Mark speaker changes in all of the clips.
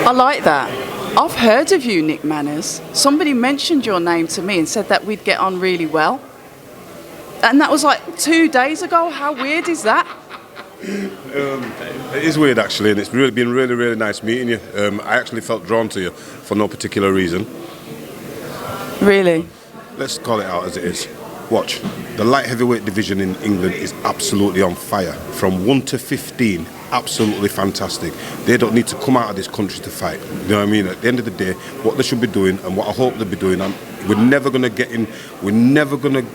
Speaker 1: I like that. I've heard of you, Nick Manners. Somebody mentioned your name to me and said that we'd get on really well. And that was like 2 days ago. How weird is that?
Speaker 2: It is weird actually, and it's been really nice meeting you. I actually felt drawn to you for no particular reason.
Speaker 1: Really?
Speaker 2: Let's call it out as it is. Watch. The light heavyweight division in England is absolutely on fire. From 1 to 15, absolutely fantastic. They don't need to come out of this country to fight. You know what I mean? At the end of the day, what they should be doing and what I hope they'll be doing, we're never going to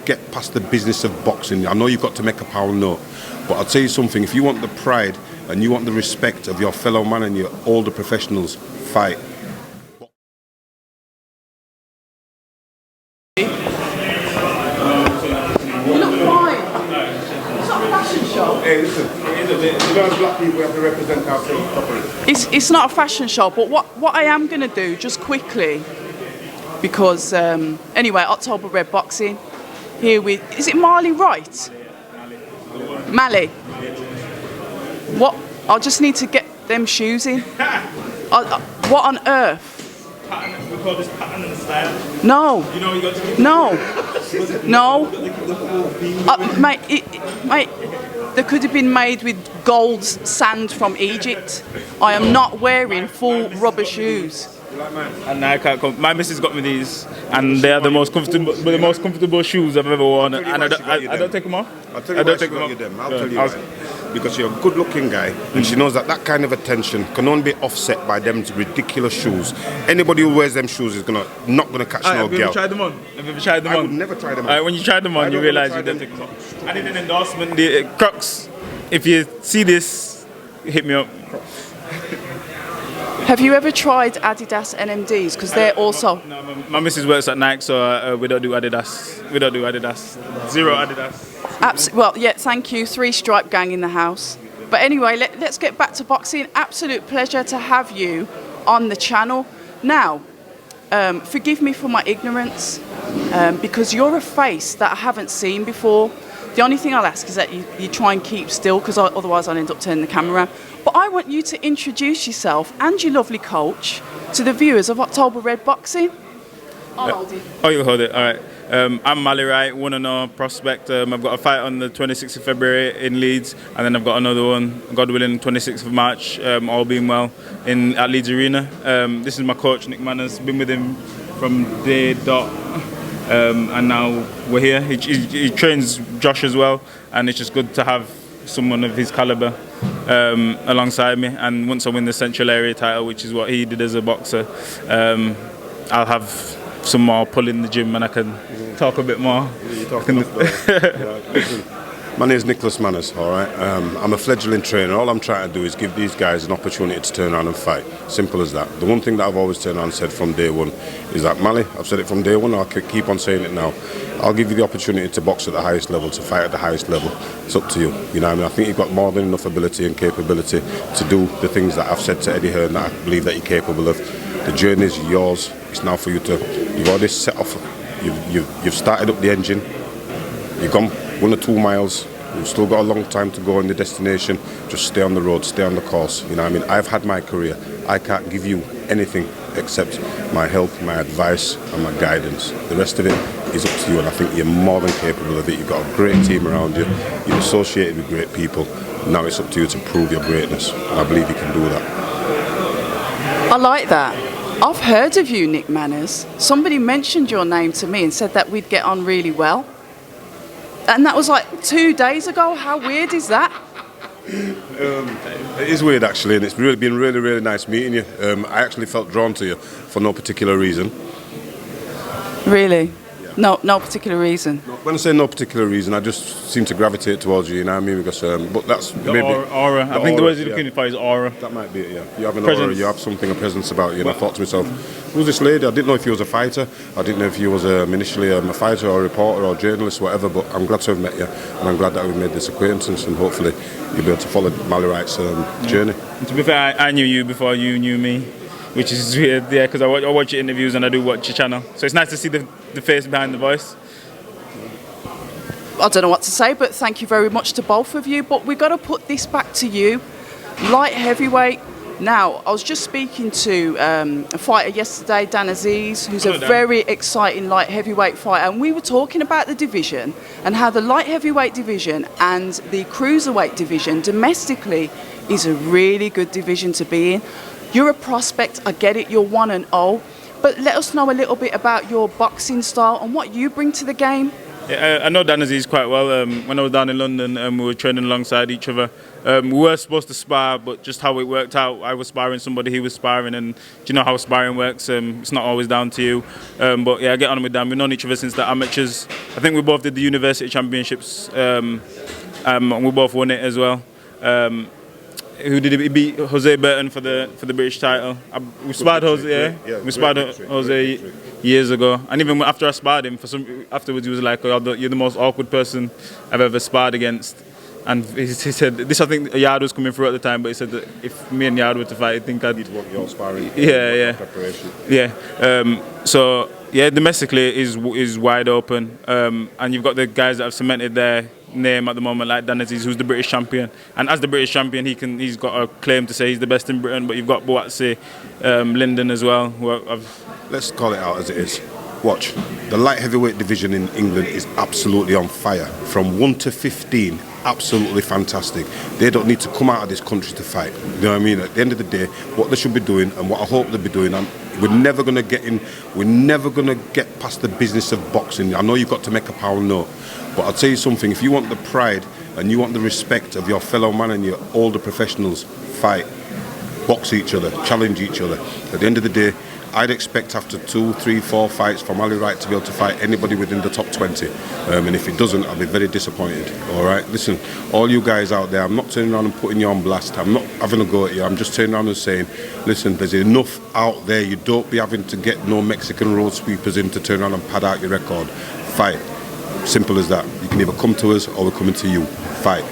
Speaker 2: get past the business of boxing. I know you've got to make a power note, but I'll tell you something, if you want the pride and you want the respect of your fellow man and your older professionals, fight. Hey, listen, you know, as black people, we have to represent ourselves properly.
Speaker 1: It's not a fashion show, but what I am going to do, just quickly, because, anyway, October Red Boxing, here with, is it Mali Wright? Mali. What? I just need to get them shoes in. What on earth?
Speaker 3: We call this pattern and style.
Speaker 1: No.
Speaker 3: You know you got to
Speaker 1: No. Mate, they could have been made with gold sand from Egypt. I am not wearing full rubber shoes.
Speaker 3: And I can't come. My missus got me these, and they are the most comfortable shoes I've ever worn. And I don't take them off.
Speaker 2: I'll tell you why she got you them. I'll tell you why. Because you're a good-looking guy, and she knows that kind of attention can only be offset by them ridiculous shoes. Anybody who wears them shoes is not gonna catch no girl.
Speaker 3: Have you ever tried them on?
Speaker 2: I would never try them on.
Speaker 3: When you try them on, you realise you don't take them off. I did an endorsement. The Crocs. If you see this, hit me up.
Speaker 1: Have you ever tried Adidas NMDs? Because they're also...
Speaker 3: No, my missus works at Nike, so we don't do Adidas. Zero Adidas.
Speaker 1: Well, yeah, thank you. 3 Stripe gang in the house. But anyway, let's get back to boxing. Absolute pleasure to have you on the channel. Now, forgive me for my ignorance, because you're a face that I haven't seen before. The only thing I'll ask is that you try and keep still, because otherwise I'll end up turning the camera around. But I want you to introduce yourself and your lovely coach to the viewers of October Red Boxing. I'll hold it.
Speaker 3: Oh, you hold it. All right. I'm Mali Wright, 1-0 prospect. I've got a fight on the 26th of February in Leeds, and then I've got another one, God willing, 26th of March, all being well, at Leeds Arena. This is my coach, Nick Manners. Been with him from day dot, and now we're here. He trains Josh as well, and it's just good to have someone of his calibre alongside me. And once I win the Central Area title, which is what he did as a boxer, I'll have some more pull in the gym and I can talk a bit more.
Speaker 2: My name is Nicholas Manners, all right? I'm a fledgling trainer. All I'm trying to do is give these guys an opportunity to turn around and fight. Simple as that. The one thing that I've always turned around and said from day one is that, Mali, I've said it from day one, I'll keep on saying it now. I'll give you the opportunity to box at the highest level, to fight at the highest level. It's up to you. You know what I mean? I think you've got more than enough ability and capability to do the things that I've said to Eddie Hearn that I believe that you're capable of. The journey is yours. It's now for you to, you've already set off, you've started up the engine, you've gone 1 or 2 miles, you've still got a long time to go in the destination. Just stay on the road, stay on the course. You know what I mean? I've had my career. I can't give you anything except my help, my advice and my guidance. The rest of it is up to you, and I think you're more than capable of it. You've got a great team around you, you're associated with great people. Now it's up to you to prove your greatness, and I believe you can do that.
Speaker 1: I like that. I've heard of you, Nick Manners. Somebody mentioned your name to me and said that we'd get on really well. And that was like 2 days ago. How weird is that?
Speaker 2: It is weird actually, and it's been really nice meeting you. I actually felt drawn to you for no particular reason.
Speaker 1: Really? Yeah. No particular reason.
Speaker 2: When I say no particular reason, I just seem to gravitate towards you. You know what I mean? Because, but that's maybe
Speaker 3: aura. I think the word you're looking for is aura.
Speaker 2: That might be it. Yeah. You have an aura. You have something, a presence about you. And I thought to myself, who's this lady? I didn't know if you was a fighter. I didn't know if you was initially a fighter or a reporter or a journalist, whatever. But I'm glad to have met you, and I'm glad that we've made this acquaintance, and hopefully you'll be able to follow Mali Wright's journey.
Speaker 3: And to be fair, I knew you before you knew me, which is weird, yeah, because I watch your interviews and I do watch your channel. So it's nice to see the face behind the voice.
Speaker 1: I don't know what to say, but thank you very much to both of you. But we've got to put this back to you. Light heavyweight, Now, I was just speaking to a fighter yesterday, Dan Azeez, who's
Speaker 3: Hello,
Speaker 1: a
Speaker 3: Dan.
Speaker 1: very exciting light heavyweight fighter, and we were talking about the division and how the light heavyweight division and the cruiserweight division domestically is a really good division to be in. You're a prospect, I get it, you're 1-0, but let us know a little bit about your boxing style and what you bring to the game.
Speaker 3: Yeah, I know Dan Azeez quite well. When I was down in London, we were training alongside each other. We were supposed to spar, but just how it worked out, I was sparring somebody, he was sparring, and do you know how sparring works? It's not always down to you. But yeah, I get on with Dan. We've known each other since the amateurs. I think we both did the university championships, and we both won it as well. Who did he beat? Jose Burton for the British title. We sparred Jose. Yeah, we sparred Jose years ago. And even after I sparred him, afterwards he was like, "Oh, "You're the most awkward person I've ever sparred against." And he said, this I think Yard was coming through at the time, but he said that if me and Yard were to fight, I think I'd...
Speaker 2: You'd want your sparring.
Speaker 3: Yeah.
Speaker 2: Preparation.
Speaker 3: Yeah. So yeah, domestically is wide open, and you've got the guys that have cemented their name at the moment, like Dan Azeez, who's the British champion, and as the British champion, he's got a claim to say he's the best in Britain. But you've got bout, Lyndon as well.
Speaker 2: Let's call it out as it is. Watch, the light heavyweight division in England is absolutely on fire. From 1 to 15, absolutely fantastic. They don't need to come out of this country to fight. You know what I mean? At the end of the day, what they should be doing and what I hope they'll be doing, we're never going to get past the business of boxing. I know you've got to make a pound note, but I'll tell you something, if you want the pride and you want the respect of your fellow man and your older professionals, fight, box each other, challenge each other. At the end of the day, I'd expect after 2, 3, 4 fights for Mali Wright to be able to fight anybody within the top 20. And if it doesn't, I'll be very disappointed. All right, listen, all you guys out there, I'm not turning around and putting you on blast. I'm not having a go at you. I'm just turning around and saying, listen, there's enough out there. You don't be having to get no Mexican road sweepers in to turn around and pad out your record. Fight. Simple as that. You can either come to us or we're coming to you. Fight.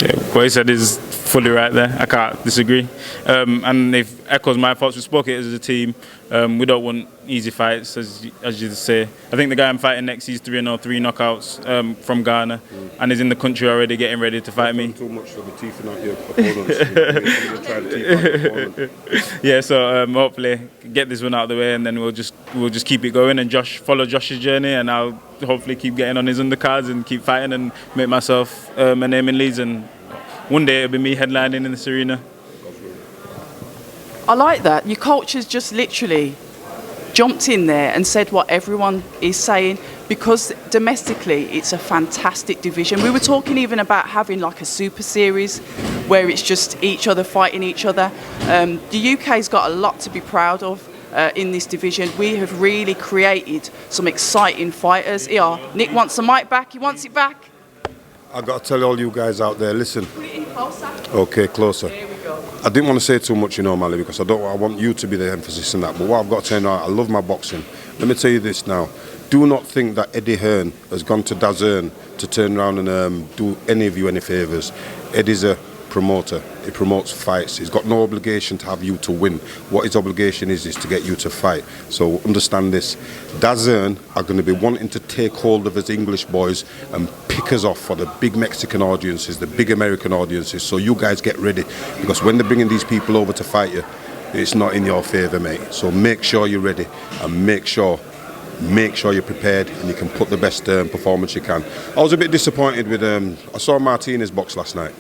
Speaker 3: Yeah, what he said is fully right there. I can't disagree. And if echoes my thoughts, we spoke it as a team. We don't want easy fights, as you say. I think the guy I'm fighting next, he's 3-0, 3 knockouts from Ghana, and is in the country already getting ready to fight me.
Speaker 2: Too much for the teeth out your opponents. Try to teeth out your opponent.
Speaker 3: Yeah, so hopefully get this one out of the way, and then we'll just keep it going and follow Josh's journey, and I'll hopefully keep getting on his undercards and keep fighting and make myself a name in Leeds, and one day it'll be me headlining in this arena.
Speaker 1: I like that. Your coach has just literally jumped in there and said what everyone is saying, because domestically it's a fantastic division. We were talking even about having like a super series where it's just each other fighting each other. The UK's got a lot to be proud of in this division. We have really created some exciting fighters. Here, Nick wants the mic back. He wants it back.
Speaker 2: I've got to tell all you guys out there, listen.
Speaker 1: Put it in closer.
Speaker 2: Okay, closer.
Speaker 1: There we go.
Speaker 2: I didn't want to say too much, Mali, because I want you to be the emphasis in that. But what I've got to tell you now, I love my boxing. Let me tell you this now. Do not think that Eddie Hearn has gone to DAZN to turn around and do any of you any favours. Eddie's a promoter. He promotes fights. He's got no obligation to have you to win. What his obligation is to get you to fight. So understand this. DAZN are going to be wanting to take hold of us English boys and pick us off for the big Mexican audiences, the big American audiences. So you guys get ready, because when they're bringing these people over to fight you, it's not in your favour, mate. So make sure you're ready, and make sure you're prepared and you can put the best performance you can. I was a bit disappointed with I saw Martinez box last night.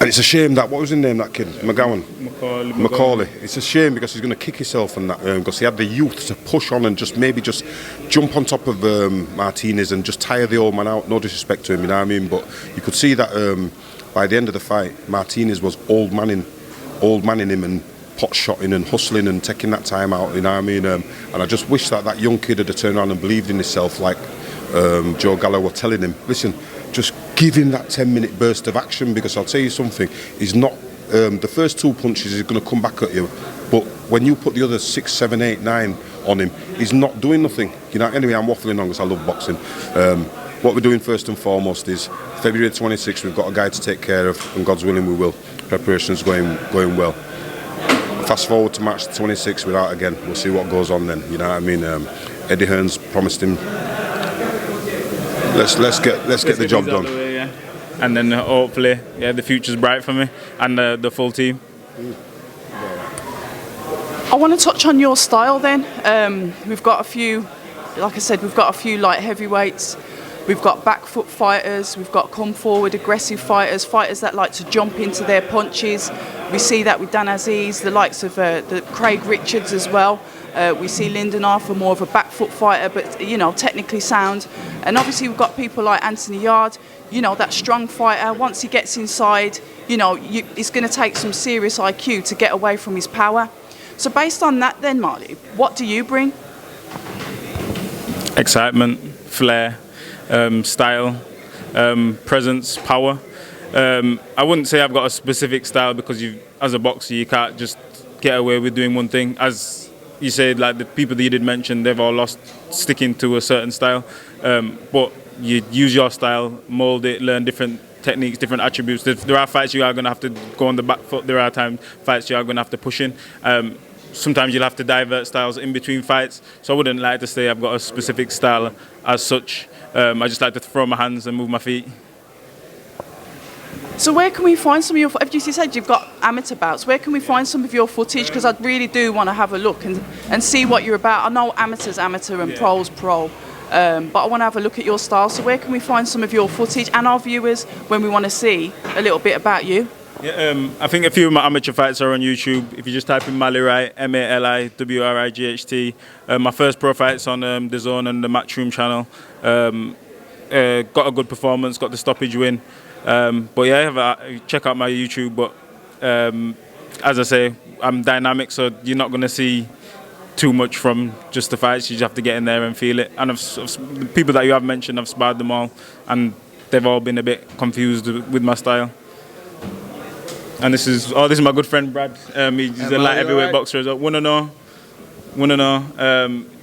Speaker 2: And it's a shame that, what was his name, that kid? Macaulay. It's a shame because he's going to kick himself and that, because he had the youth to push on and maybe jump on top of Martinez and just tire the old man out. No disrespect to him, you know what I mean? But you could see that by the end of the fight, Martinez was old manning him and pot shotting and hustling and taking that time out, you know what I mean? And I just wish that young kid had turned around and believed in himself, like Joe Gallo were telling him, listen, just give him that 10-minute burst of action, because I'll tell you something, he's not, the first 2 punches he's going to come back at you, but when you put the other 6, 7, 8, 9 on him, he's not doing nothing. You know. Anyway, I'm waffling on because I love boxing. What we're doing first and foremost is February 26th, we've got a guy to take care of, and God's willing we will. Preparation's going well. Fast forward to March 26th, we're out again. We'll see what goes on then. You know what I mean? Eddie Hearn's promised him. Let's get the job done.
Speaker 3: and then hopefully, yeah, the future's bright for me and the full team.
Speaker 1: I want to touch on your style then. We've got a few, like I said, we've got a few light heavyweights. We've got back foot fighters. We've got come forward aggressive fighters, fighters that like to jump into their punches. We see that with Dan Azeez, the likes of the Craig Richards as well. We see Lyndon Arthur, more of a back foot fighter, but you know, technically sound. And obviously we've got people like Anthony Yard, you know, that strong fighter. Once he gets inside, you know, it's going to take some serious IQ to get away from his power. So based on that then, Marley, what do you bring?
Speaker 3: Excitement, flair, style, presence, power. I wouldn't say I've got a specific style because as a boxer, you can't just get away with doing one thing. As you said, like the people that you did mention, they've all lost sticking to a certain style. But you use your style, mold it, learn different techniques, different attributes. There are fights you are going to have to go on the back foot. There are fights you are going to have to push in. Sometimes you'll have to divert styles in between fights. So I wouldn't like to say I've got a specific style as such. I just like to throw my hands and move my feet.
Speaker 1: So where can we find some of your, as you said, you've got amateur bouts. Where can we find some of your footage? Because I really do want to have a look and see what you're about. I know amateur's amateur and pro's pro. But I want to have a look at your style. So where can we find some of your footage and our viewers when we want to see a little bit about you?
Speaker 3: Yeah, I think a few of my amateur fights are on YouTube. If you just type in Mali Wright, MaliWright. My first pro fight's on the Zone and the Matchroom channel. Got a good performance, got the stoppage win. But yeah, check out my YouTube. But as I say, I'm dynamic, so you're not going to see too much from just the fights. You just have to get in there and feel it. And the people that you have mentioned, I've sparred them all, and they've all been a bit confused with my style. And this is my good friend Brad. He's a light heavyweight boxer as well. Wanna know.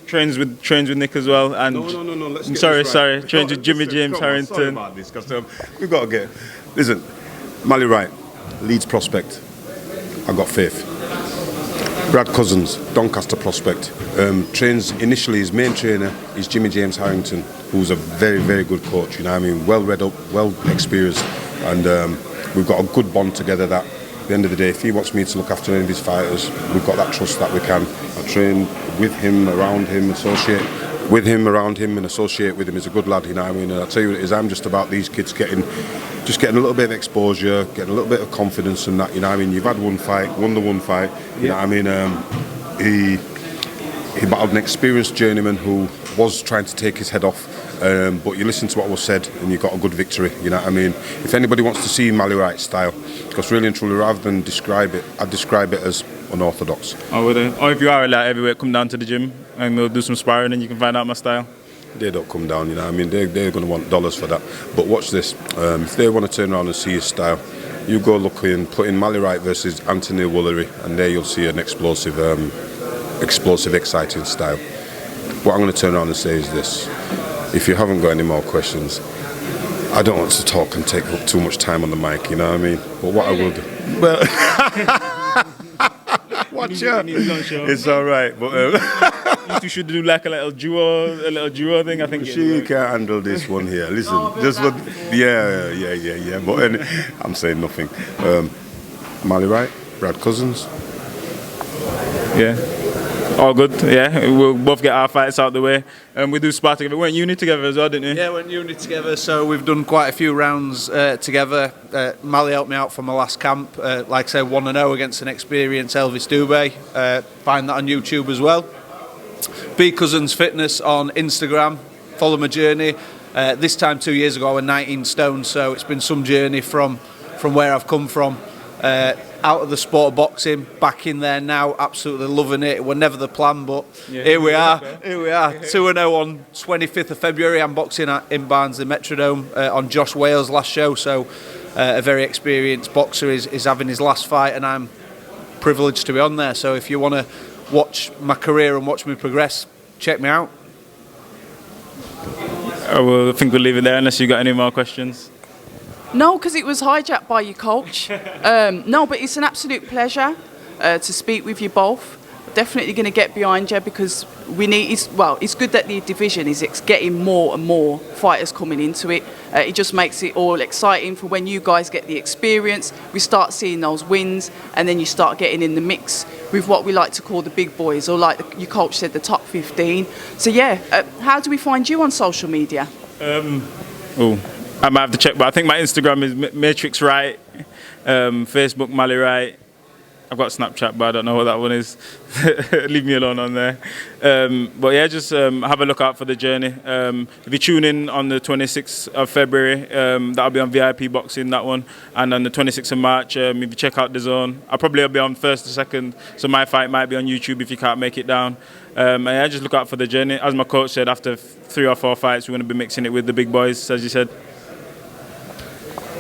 Speaker 3: Trains with Nick as well. And
Speaker 2: No. Let's get
Speaker 3: sorry.
Speaker 2: this right.
Speaker 3: Trains with Jimmy James Harrington.
Speaker 2: Sorry about this, because we've got to get. Listen, Mali Wright, Leeds prospect. I got faith. Brad Cousins, Doncaster prospect. Trains initially, his main trainer is Jimmy James Harrington, who's a very, very good coach. You know what I mean? Well read up, well experienced, and we've got a good bond together. That at the end of the day, if he wants me to look after any of his fighters, we've got that trust that we can. I train with him, around him, associate with him, around him, and associate with him. He's a good lad, you know what I mean? And I'll tell you what it is, I'm just about these kids getting a little bit of exposure, getting a little bit of confidence and that, you know what I mean? You've had won the one fight, you know what I mean? He battled an experienced journeyman who was trying to take his head off, but you listen to what was said and you got a good victory, you know what I mean? If anybody wants to see Mali Wright's style, because really and truly, rather than describe it, I'd describe it as unorthodox.
Speaker 3: Or if you are a light heavyweight, come down to the gym and we'll do some sparring and you can find out my style.
Speaker 2: They don't come down, you know what I mean? They're going to want dollars for that. But watch this, if they want to turn around and see his style, you go look in, put in Mali Wright versus Anthony Woolery, and there you'll see an explosive, exciting style. What I'm going to turn around and say is this: if you haven't got any more questions, I don't want to talk and take up too much time on the mic, you know what I mean? But what I will do, watch out, it's all right. But
Speaker 3: you two should do like a little duo thing. I think
Speaker 2: she can't handle this one here. Listen, just what, yeah. But I'm saying nothing. Mali Wright, Brad Cousins.
Speaker 3: Yeah. All good, yeah. We'll both get our fights out the way. We do spar together. We went uni together as well, didn't we?
Speaker 4: Yeah, we went uni together, so we've done quite a few rounds together. Mali helped me out for my last camp. Like I said, 1-0 against an experienced Elvis Dubé. Find that on YouTube as well. B Cousins Fitness on Instagram. Follow my journey. This time 2 years ago I was 19 stone, so it's been some journey from where I've come from. Out of the sport of boxing, back in there now, absolutely loving it. It was never the plan, but here we are. 2-0 on 25th of February. I'm boxing in Barnsley Metrodome on Josh Wales' last show, so a very experienced boxer is having his last fight, and I'm privileged to be on there. So if you want to watch my career and watch me progress, check me out.
Speaker 3: I think we'll leave it there unless you've got any more questions.
Speaker 1: No, because it was hijacked by your coach. No, but it's an absolute pleasure to speak with you both. definitely going to get behind you because we need. It's good that the division is getting more and more fighters coming into it. It just makes it all exciting for when you guys get the experience. We start seeing those wins, and then you start getting in the mix with what we like to call the big boys, or like your coach said, the top 15. So yeah, how do we find you on social media?
Speaker 3: I might have to check, but I think my Instagram is Matrix Wright, Facebook Mali Wright. I've got Snapchat, but I don't know what that one is. Leave me alone on there. But yeah, just have a look out for the journey. If you tune in on the 26th of February, that'll be on VIP Boxing, that one. And on the 26th of March, if you check out The Zone, I'll probably be on 1st or 2nd, so my fight might be on YouTube if you can't make it down. And yeah, just look out for the journey. As my coach said, after 3 or 4 fights, we're going to be mixing it with the big boys, as you said.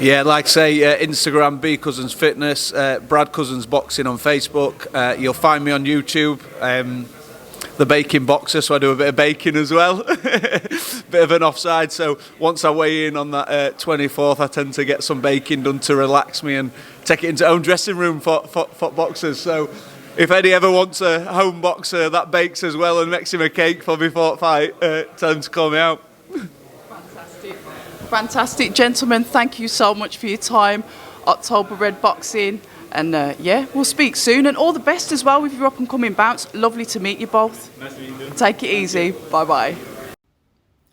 Speaker 4: Yeah, like say, Instagram, B Cousins Fitness, Brad Cousins Boxing on Facebook. You'll find me on YouTube, the Baking Boxer, so I do a bit of baking as well. Bit of an offside, so once I weigh in on that 24th, I tend to get some baking done to relax me and take it into own dressing room for boxers. So if Eddie ever wants a home boxer that bakes as well and makes him a cake for before fight, tell him to call me out.
Speaker 1: Fantastic, gentlemen. Thank you so much for your time. October Red Boxing. And yeah, we'll speak soon. And all the best as well with your up and coming bouts. Lovely to meet you both.
Speaker 3: Nice to meet you.
Speaker 1: Take it easy. Bye-bye.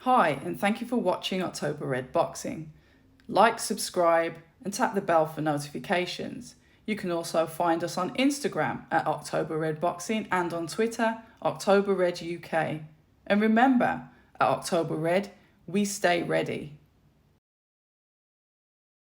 Speaker 1: Hi, and thank you for watching October Red Boxing. Like, subscribe, and tap the bell for notifications. You can also find us on Instagram at October Red Boxing and on Twitter, October Red UK. And remember, at October Red, we stay ready.